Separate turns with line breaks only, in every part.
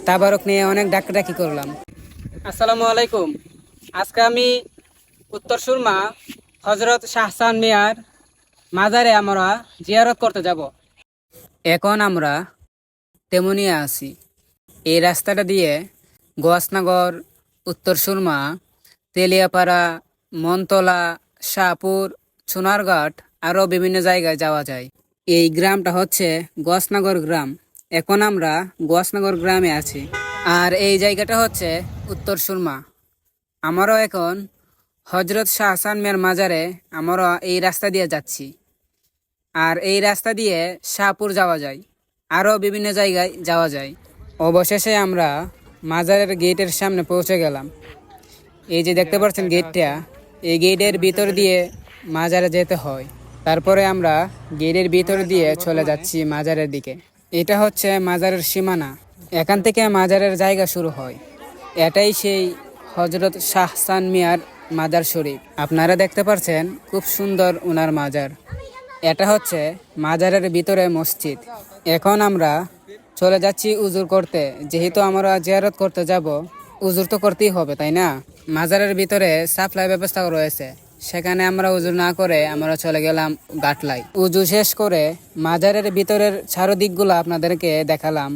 তাবারক নিয়ে অনেক ডাকাডাকি করলাম। আসসালামু আলাইকুম। আজকে আমি উত্তর সুরমা হজরত শাহসান মিয়ার মাজারে আমরা জিয়ারত করতে যাব। এখন আমরা তেমুনিয়া আছি। এই রাস্তাটা দিয়ে গোয়াসনগর, উত্তর সুরমা, তেলিয়াপাড়া, মনতলা, শাহপুর, সোনারঘাট আরও বিভিন্ন জায়গায় যাওয়া যায়। এই গ্রামটা হচ্ছে গোয়াসনগর গ্রাম। এখন আমরা গোয়াসনগর গ্রামে আছি। আর এই জায়গাটা হচ্ছে উত্তর সুরমা। আমারও এখন হজরত শাহসান মিয়ার মাজারে আমরা এই রাস্তা দিয়ে যাচ্ছি। আর এই রাস্তা দিয়ে শাহপুর যাওয়া যায়, আরও বিভিন্ন জায়গায় যাওয়া যায়। অবশেষে আমরা মাজারের গেটের সামনে পৌঁছে গেলাম। এই যে দেখতে পাচ্ছেন গেটটা, এই গেটের ভিতর দিয়ে মাজারে যেতে হয়। তারপরে আমরা গেটের ভিতর দিয়ে চলে যাচ্ছি মাজারের দিকে। এটা হচ্ছে মাজারের সীমানা। এখান থেকে মাজারের জায়গা শুরু হয়। এটাই সেই হজরত শাহসান মিয়ার মাজার শরীফ। আপনারা দেখতে পাচ্ছেন খুব সুন্দর ওনার মাজার। এটা হচ্ছে মাজারের ভিতরে মসজিদ। এখন আমরা চলে যাচ্ছি উজুর করতে। যেহেতু আমরা জিয়ারত করতে যাব, উজুর তো করতেই হবে, তাই না? মাজারের ভিতরে সাপ্লাই ব্যবস্থা রয়েছে, সেখানে আমরা উজু না করে আমরা চলে গেলাম গাটলাই। উজু শেষ করে মাজারের ভিতরের চারদিকগুলো আপনাদেরকে দেখালাম।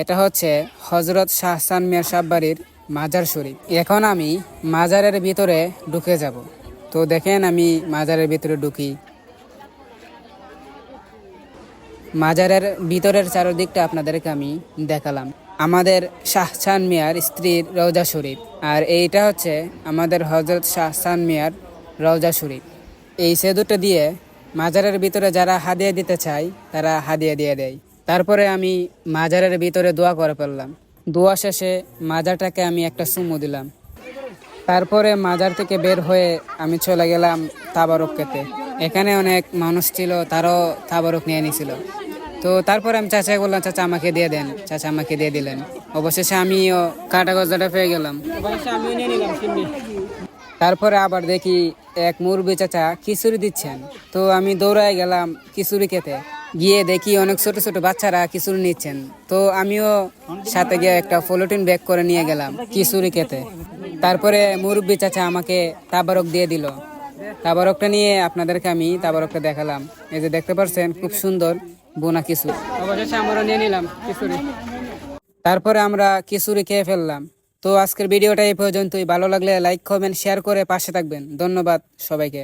এটা হচ্ছে হজরত শাহসান মিয়ার সাববাড়ির মাজার শরীফ। এখন আমি মাজারের ভিতরে ঢুকে যাব। তো দেখেন আমি মাজারের ভিতরে ঢুকি। মাজারের ভিতরের চারদিকটা আপনাদেরকে আমি দেখালাম। আমাদের শাহসান মিয়ার স্ত্রীর রওজা শরীফ, আর এইটা হচ্ছে আমাদের হজরত শাহসান মিয়ার রওজা শরীফ। এই সেতুটা দিয়ে মাজারের ভিতরে যারা হাদিয়া দিতে চায় তারা হাদিয়া দিয়ে দেয়। তারপরে আমি মাজারের ভিতরে দোয়া করে ফেললাম। দোয়া শেষে মাজারটাকে আমি একটা চুমু দিলাম। তারপরে মাজার থেকে বের হয়ে আমি চলে গেলাম তাবারক খেতে। এখানে অনেক মানুষ ছিল, তারাও তাবারক নিয়ে নিয়েছিল। তো তারপরে আমি চাচাকে বললাম, চাচা আমাকে দিয়ে দেন। চাচা আমাকে দিয়ে দিলেন। অবশেষে আমিও কাটা গজাটা পেয়ে গেলাম। আমিও নিয়ে নিলাম। তারপরে আবার দেখি এক মুরব্বি চাচা খিচুড়ি দিচ্ছেন। তো আমি দৌড়ায় গেলাম খিচুড়ি খেতে। গিয়ে দেখি অনেক ছোট ছোট বাচ্চারা খিচুড়ি নিচ্ছেন। তো আমিও সাথে গিয়ে একটা পলিথিন ব্যাগ করে নিয়ে গেলাম খিচুড়ি খেতে। তারপরে মুরব্বি চাচা আমাকে তাবারক দিয়ে দিল। তাবারকটা নিয়ে আপনাদেরকে আমি তাবারকটা দেখালাম। এই যে দেখতে পাচ্ছেন খুব সুন্দর বোনা খিচুড়ি। অবশেষে আমরা নিয়ে নিলাম খিচুড়ি। তারপরে আমরা খিচুড়ি খেয়ে ফেললাম। তো আজকের ভিডিওটা এই পর্যন্তই। ভালো লাগলে লাইক, কমেন্ট, শেয়ার করে পাশে থাকবেন। ধন্যবাদ সবাইকে।